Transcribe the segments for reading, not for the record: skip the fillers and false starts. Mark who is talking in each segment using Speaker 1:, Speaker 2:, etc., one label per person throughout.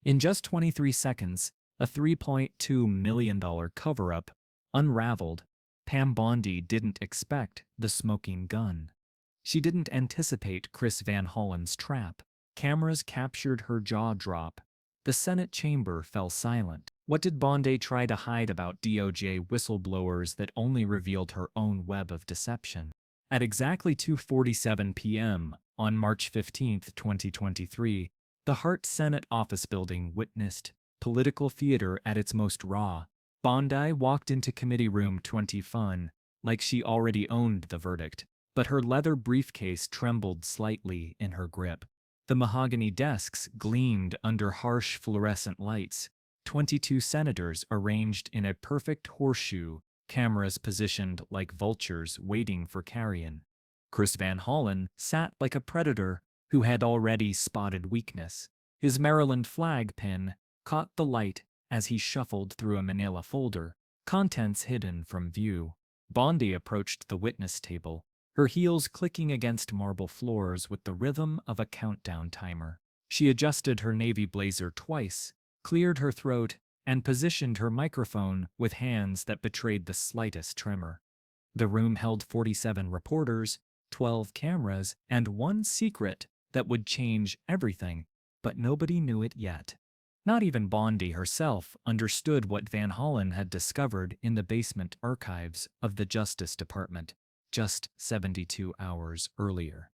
Speaker 1: In just 23 seconds, a $3.2 million cover-up unraveled. Pam Bondi didn't expect the smoking gun. She didn't anticipate Chris Van Hollen's trap. Cameras captured her jaw drop. The Senate chamber fell silent. What did Bondi try to hide about DOJ whistleblowers that only revealed her own web of deception? At exactly 2:47 p.m. on March 15, 2023, the Hart Senate office building witnessed political theater at its most raw. Bondi walked into Committee Room 20 Fun like she already owned the verdict, but her leather briefcase trembled slightly in her grip. The mahogany desks gleamed under harsh fluorescent lights. 22 senators arranged in a perfect horseshoe, cameras positioned like vultures waiting for carrion. Chris Van Hollen sat like a predator who had already spotted weakness. His Maryland flag pin caught the light as he shuffled through a manila folder, contents hidden from view. Bondi approached the witness table, her heels clicking against marble floors with the rhythm of a countdown timer. She adjusted her navy blazer twice, cleared her throat, and positioned her microphone with hands that betrayed the slightest tremor. The room held 47 reporters, 12 cameras, and one secret that would change everything, but nobody knew it yet. Not even Bondi herself understood what Van Hollen had discovered in the basement archives of the Justice Department just 72 hours earlier.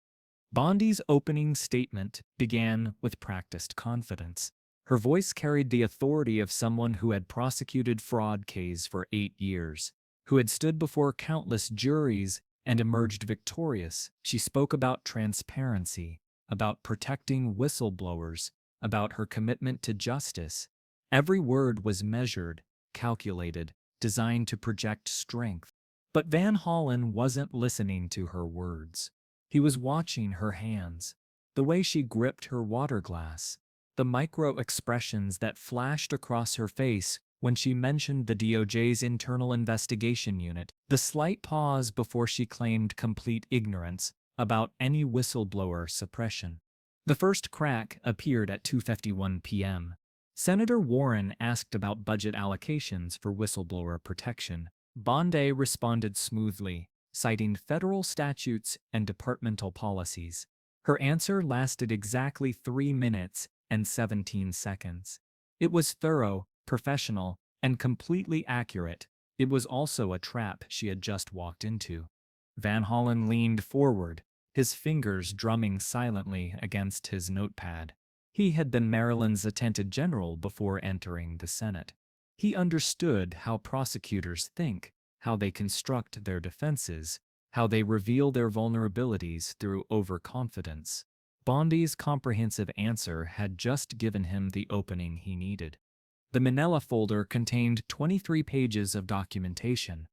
Speaker 1: Bondi's opening statement began with practiced confidence. Her voice carried the authority of someone who had prosecuted fraud cases for 8 years, who had stood before countless juries and emerged victorious. She spoke about transparency, about protecting whistleblowers, about her commitment to justice. Every word was measured, calculated, designed to project strength. But Van Hollen wasn't listening to her words. He was watching her hands, the way she gripped her water glass, the micro-expressions that flashed across her face when she mentioned the DOJ's internal investigation unit, the slight pause before she claimed complete ignorance about any whistleblower suppression. The first crack appeared at 2:51 p.m. Senator Warren asked about budget allocations for whistleblower protection. Bondi responded smoothly, citing federal statutes and departmental policies. Her answer lasted exactly 3 minutes and 17 seconds. It was thorough, professional, and completely accurate. It was also a trap she had just walked into. Van Hollen leaned forward, his fingers drumming silently against his notepad. He had been Maryland's Attendant General before entering the Senate. He understood how prosecutors think, how they construct their defenses, how they reveal their vulnerabilities through overconfidence. Bondi's comprehensive answer had just given him the opening he needed. The manila folder contained 23 pages of documentation.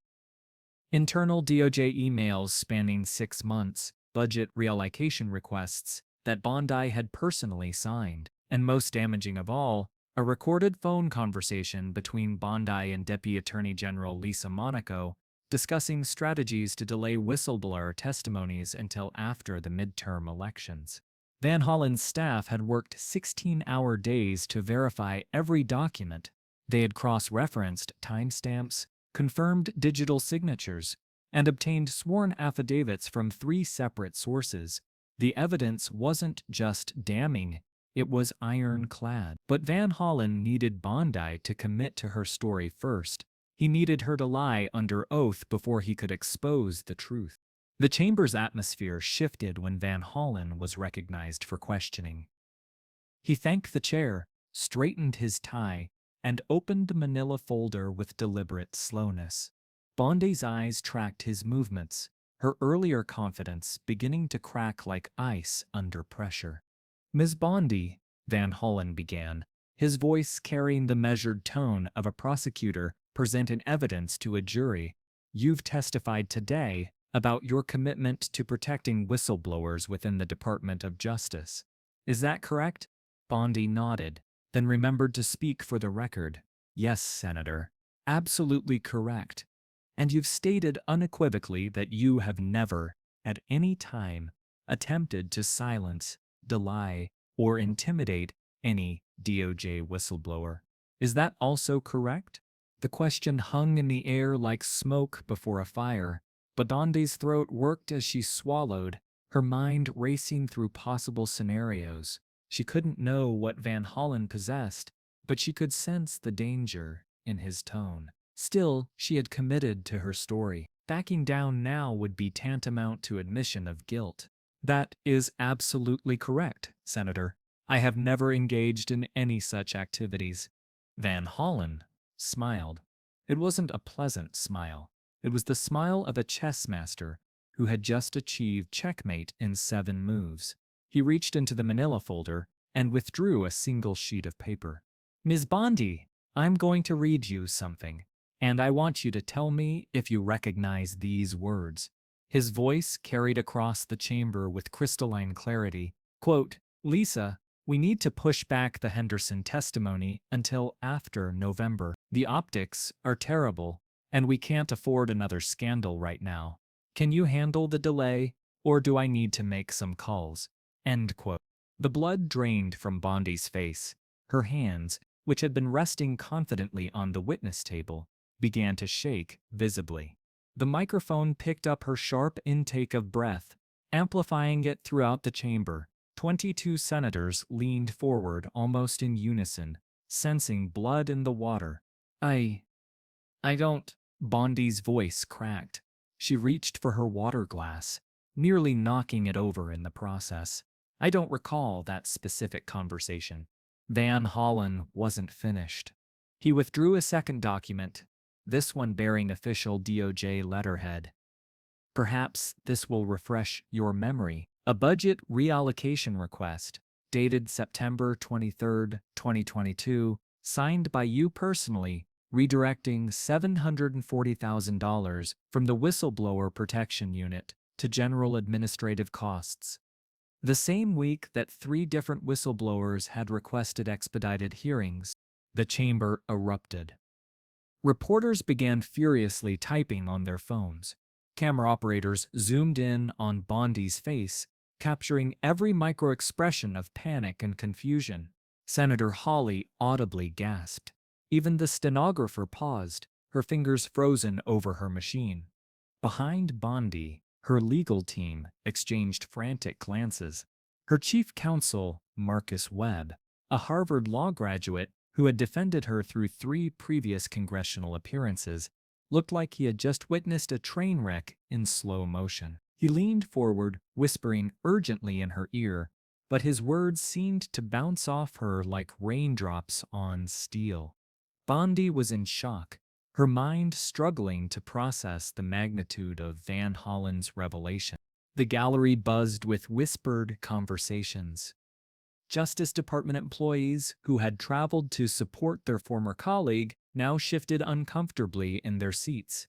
Speaker 1: Internal DOJ emails spanning 6 months, budget reallocation requests that Bondi had personally signed, and most damaging of all, a recorded phone conversation between Bondi and Deputy Attorney General Lisa Monaco discussing strategies to delay whistleblower testimonies until after the midterm elections. Van Hollen's staff had worked 16-hour days to verify every document. They had cross-referenced timestamps, confirmed digital signatures, and obtained sworn affidavits from 3 separate sources. The evidence wasn't just damning, it was ironclad. But Van Hollen needed Bondi to commit to her story first. He needed her to lie under oath before he could expose the truth. The chamber's atmosphere shifted when Van Hollen was recognized for questioning. He thanked the chair, straightened his tie, and opened the manila folder with deliberate slowness. Bondi's eyes tracked his movements, her earlier confidence beginning to crack like ice under pressure. "Ms. Bondi," Van Hollen began, his voice carrying the measured tone of a prosecutor presenting evidence to a jury, "you've testified today about your commitment to protecting whistleblowers within the Department of Justice. Is that correct?" Bondi nodded, then remembered to speak for the record. "Yes, Senator. Absolutely correct. And you've stated unequivocally that you have never, at any time, attempted to silence, delay, or intimidate any DOJ whistleblower. Is that also correct? The question hung in the air like smoke before a fire, but Bondi's throat worked as she swallowed, her mind racing through possible scenarios. She couldn't know what Van Hollen possessed, but she could sense the danger in his tone. Still, she had committed to her story. Backing down now would be tantamount to admission of guilt. That is absolutely correct, Senator. I have never engaged in any such activities. Van Hollen smiled. It wasn't a pleasant smile. It was the smile of a chess master who had just achieved checkmate in 7 moves. He reached into the manila folder and withdrew a single sheet of paper. Ms. Bondi, I'm going to read you something, and I want you to tell me if you recognize these words. His voice carried across the chamber with crystalline clarity. Quote, Lisa, we need to push back the Henderson testimony until after November. The optics are terrible, and we can't afford another scandal right now. Can you handle the delay, or do I need to make some calls? End quote. The blood drained from Bondi's face. Her hands, which had been resting confidently on the witness table, began to shake visibly. The microphone picked up her sharp intake of breath, amplifying it throughout the chamber. 22 senators leaned forward almost in unison, sensing blood in the water. I don't. Bondi's voice cracked. She reached for her water glass, nearly knocking it over in the process. I don't recall that specific conversation. Van Hollen wasn't finished. He withdrew a second document, this one bearing official DOJ letterhead. Perhaps this will refresh your memory. A budget reallocation request, dated September 23, 2022, signed by you personally, redirecting $740,000 from the Whistleblower Protection Unit to general administrative costs. The same week that 3 different whistleblowers had requested expedited hearings, the chamber erupted. Reporters began furiously typing on their phones. Camera operators zoomed in on Bondi's face, capturing every micro-expression of panic and confusion. Senator Hawley audibly gasped. Even the stenographer paused, her fingers frozen over her machine. Behind Bondi, her legal team exchanged frantic glances. Her chief counsel, Marcus Webb, a Harvard law graduate who had defended her through 3 previous congressional appearances, looked like he had just witnessed a train wreck in slow motion. He leaned forward, whispering urgently in her ear, but his words seemed to bounce off her like raindrops on steel. Bondi was in shock, her mind struggling to process the magnitude of Van Hollen's revelation. The gallery buzzed with whispered conversations. Justice Department employees who had traveled to support their former colleague now shifted uncomfortably in their seats.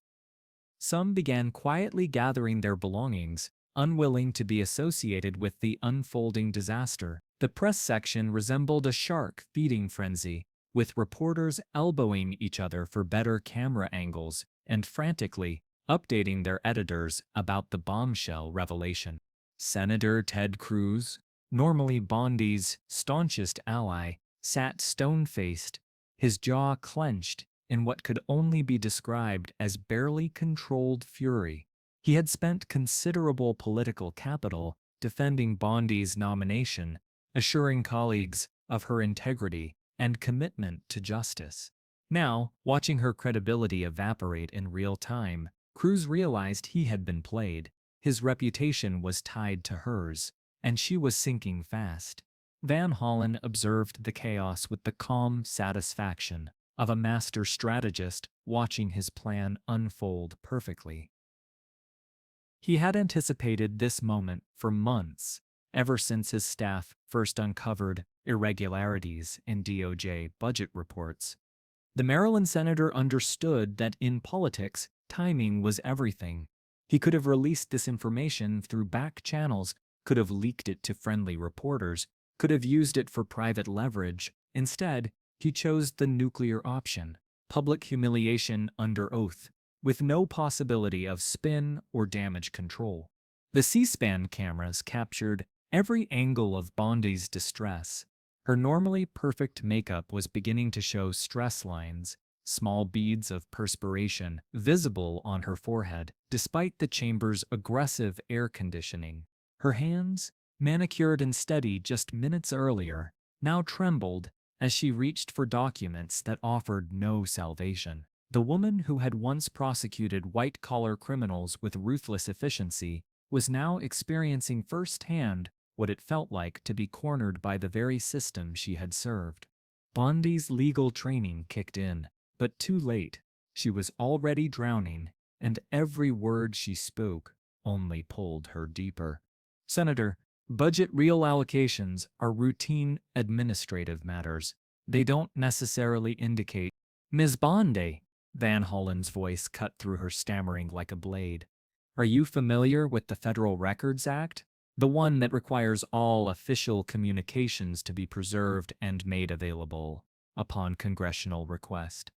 Speaker 1: Some began quietly gathering their belongings, unwilling to be associated with the unfolding disaster. The press section resembled a shark feeding frenzy, with reporters elbowing each other for better camera angles and frantically updating their editors about the bombshell revelation. Senator Ted Cruz, normally Bondi's staunchest ally, sat stone-faced, his jaw clenched in what could only be described as barely controlled fury. He had spent considerable political capital defending Bondi's nomination, assuring colleagues of her integrity and commitment to justice. Now, watching her credibility evaporate in real time, Cruz realized he had been played. His reputation was tied to hers, and she was sinking fast. Van Hollen observed the chaos with the calm satisfaction of a master strategist watching his plan unfold perfectly. He had anticipated this moment for months, ever since his staff first uncovered irregularities in DOJ budget reports. The Maryland senator understood that in politics, timing was everything. He could have released this information through back channels, could have leaked it to friendly reporters, could have used it for private leverage. Instead, he chose the nuclear option, public humiliation under oath, with no possibility of spin or damage control. The C-SPAN cameras captured every angle of Bondi's distress, Her normally perfect makeup was beginning to show stress lines, small beads of perspiration visible on her forehead, despite the chamber's aggressive air conditioning. Her hands, manicured and steady just minutes earlier, now trembled as she reached for documents that offered no salvation. The woman who had once prosecuted white-collar criminals with ruthless efficiency was now experiencing firsthand what it felt like to be cornered by the very system she had served. Bondi's legal training kicked in, but too late. She was already drowning, and every word she spoke only pulled her deeper. Senator, budget reallocations are routine administrative matters. They don't necessarily indicate. Ms. Bondi, Van Hollen's voice cut through her stammering like a blade. Are you familiar with the Federal Records Act? The one that requires all official communications to be preserved and made available upon congressional request.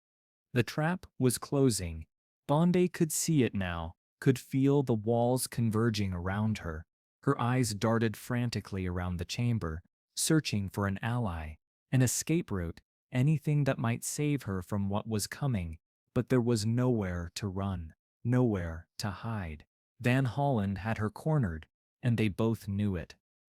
Speaker 1: The trap was closing. Bondi could see it now, could feel the walls converging around her. Her eyes darted frantically around the chamber, searching for an ally, an escape route, anything that might save her from what was coming. But there was nowhere to run, nowhere to hide. Van Hollen had her cornered, and they both knew it.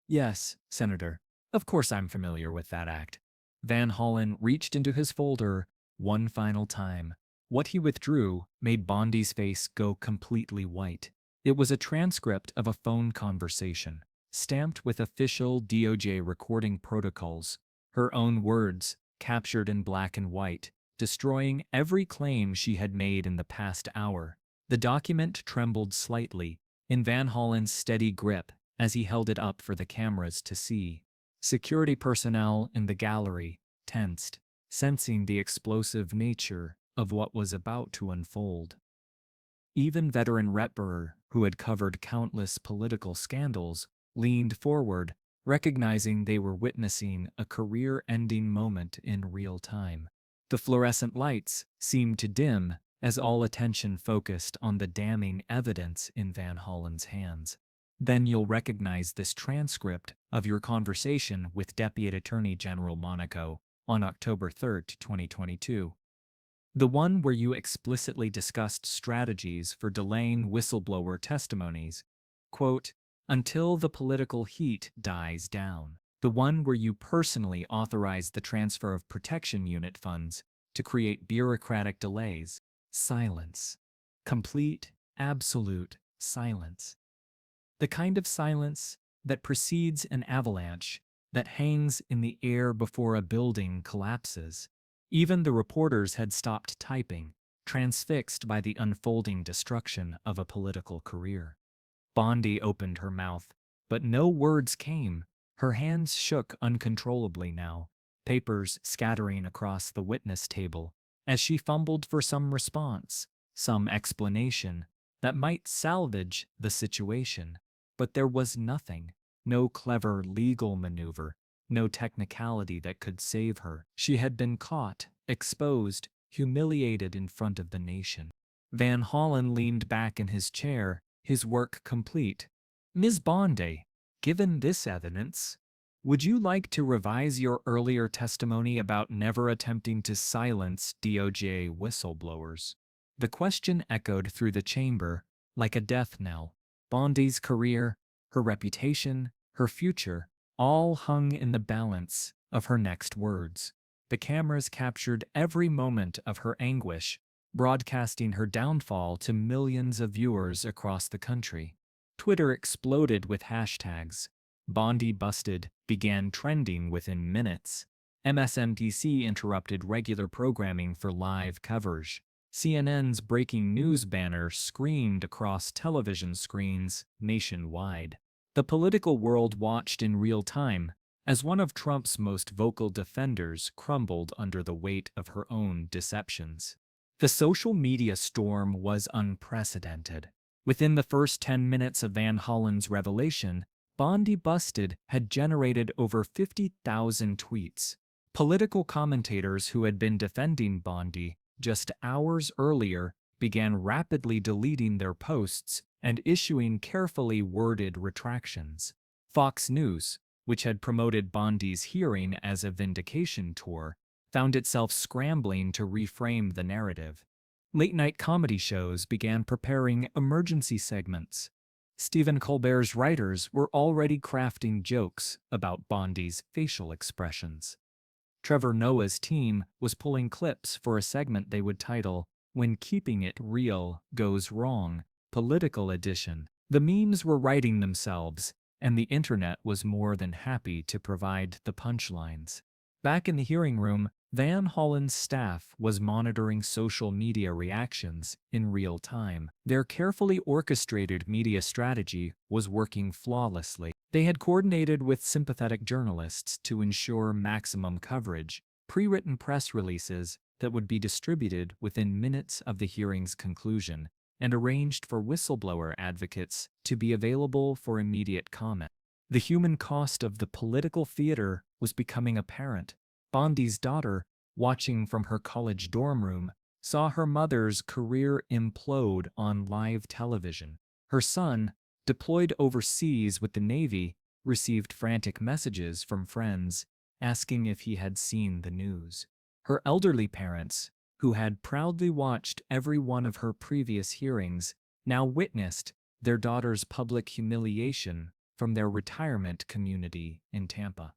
Speaker 1: Yes, Senator, of course I'm familiar with that act. Van Hollen reached into his folder one final time. What he withdrew made Bondi's face go completely white. It was a transcript of a phone conversation, stamped with official DOJ recording protocols. Her own words, captured in black and white, destroying every claim she had made in the past hour. The document trembled slightly in Van Hollen's steady grip as he held it up for the cameras to see. Security personnel in the gallery tensed, sensing the explosive nature of what was about to unfold. Even veteran Retberer, who had covered countless political scandals, leaned forward, recognizing they were witnessing a career-ending moment in real time. The fluorescent lights seemed to dim as all attention focused on the damning evidence in Van Hollen's hands. Then you'll recognize this transcript of your conversation with Deputy Attorney General Monaco on October 3rd, 2022. The one where you explicitly discussed strategies for delaying whistleblower testimonies, quote, until the political heat dies down. The one where you personally authorized the transfer of protection unit funds to create bureaucratic delays. Silence. Complete, absolute silence. The kind of silence that precedes an avalanche, that hangs in the air before a building collapses. Even the reporters had stopped typing, transfixed by the unfolding destruction of a political career. Bondi opened her mouth, but no words came. Her hands shook uncontrollably now, papers scattering across the witness table, as she fumbled for some response, some explanation that might salvage the situation. But there was nothing, no clever legal maneuver, no technicality that could save her. She had been caught, exposed, humiliated in front of the nation. Van Hollen leaned back in his chair, his work complete. Ms. Bondi, given this evidence, would you like to revise your earlier testimony about never attempting to silence DOJ whistleblowers? The question echoed through the chamber like a death knell. Bondi's career, her reputation, her future, all hung in the balance of her next words. The cameras captured every moment of her anguish, broadcasting her downfall to millions of viewers across the country. Twitter exploded with hashtags. Bondi busted began trending within minutes. MSNBC interrupted regular programming for live coverage. CNN's breaking news banner screamed across television screens nationwide. The political world watched in real time as one of Trump's most vocal defenders crumbled under the weight of her own deceptions. The social media storm was unprecedented. Within the first 10 minutes of Van Hollen's revelation, Bondi Busted had generated over 50,000 tweets. Political commentators who had been defending Bondi just hours earlier began rapidly deleting their posts and issuing carefully worded retractions. Fox News, which had promoted Bondi's hearing as a vindication tour, found itself scrambling to reframe the narrative. Late-night comedy shows began preparing emergency segments. Stephen Colbert's writers were already crafting jokes about Bondi's facial expressions. Trevor Noah's team was pulling clips for a segment they would title, "When Keeping It Real Goes Wrong, Political Edition." The memes were writing themselves, and the internet was more than happy to provide the punchlines. Back in the hearing room, Van Hollen's staff was monitoring social media reactions in real time. Their carefully orchestrated media strategy was working flawlessly. They had coordinated with sympathetic journalists to ensure maximum coverage, pre-written press releases that would be distributed within minutes of the hearing's conclusion, and arranged for whistleblower advocates to be available for immediate comment. The human cost of the political theater was becoming apparent. Bondi's daughter, watching from her college dorm room, saw her mother's career implode on live television. Her son, deployed overseas with the Navy, received frantic messages from friends asking if he had seen the news. Her elderly parents, who had proudly watched every one of her previous hearings, now witnessed their daughter's public humiliation from their retirement community in Tampa.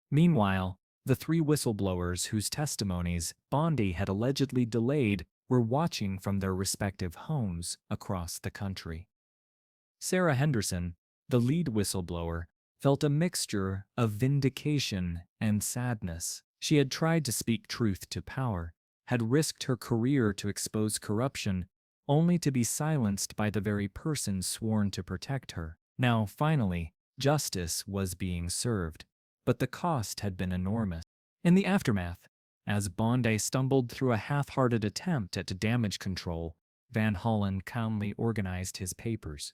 Speaker 1: Meanwhile, the three whistleblowers whose testimonies Bondi had allegedly delayed were watching from their respective homes across the country. Sarah Henderson, the lead whistleblower, felt a mixture of vindication and sadness. She had tried to speak truth to power, had risked her career to expose corruption, only to be silenced by the very person sworn to protect her. Now, finally, justice was being served, but the cost had been enormous. In the aftermath, as Bondi stumbled through a half-hearted attempt at damage control, Van Hollen calmly organized his papers.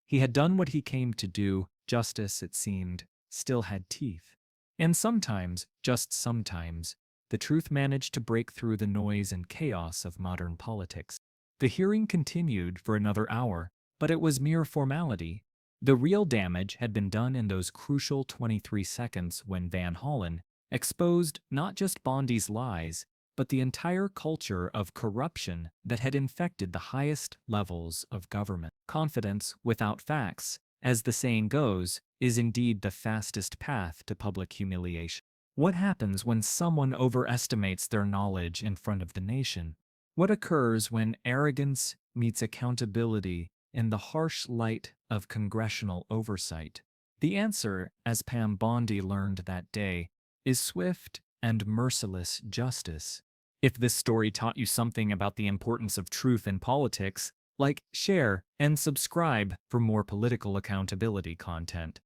Speaker 1: He had done what he came to do. Justice, it seemed, still had teeth. And sometimes, just sometimes, the truth managed to break through the noise and chaos of modern politics. The hearing continued for another hour, but it was mere formality. The real damage had been done in those crucial 23 seconds when Van Hollen exposed not just Bondi's lies, but the entire culture of corruption that had infected the highest levels of government. Confidence without facts, as the saying goes, is indeed the fastest path to public humiliation. What happens when someone overestimates their knowledge in front of the nation? What occurs when arrogance meets accountability in the harsh light of congressional oversight? The answer, as Pam Bondi learned that day, is swift and merciless justice. If this story taught you something about the importance of truth in politics, like, share, and subscribe for more political accountability content.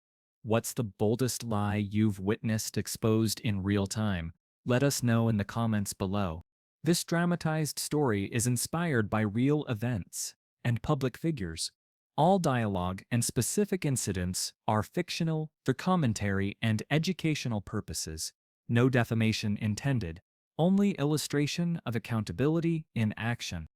Speaker 1: What's the boldest lie you've witnessed exposed in real time? Let us know in the comments below. This dramatized story is inspired by real events and public figures. All dialogue and specific incidents are fictional for commentary and educational purposes. No defamation intended, only illustration of accountability in action.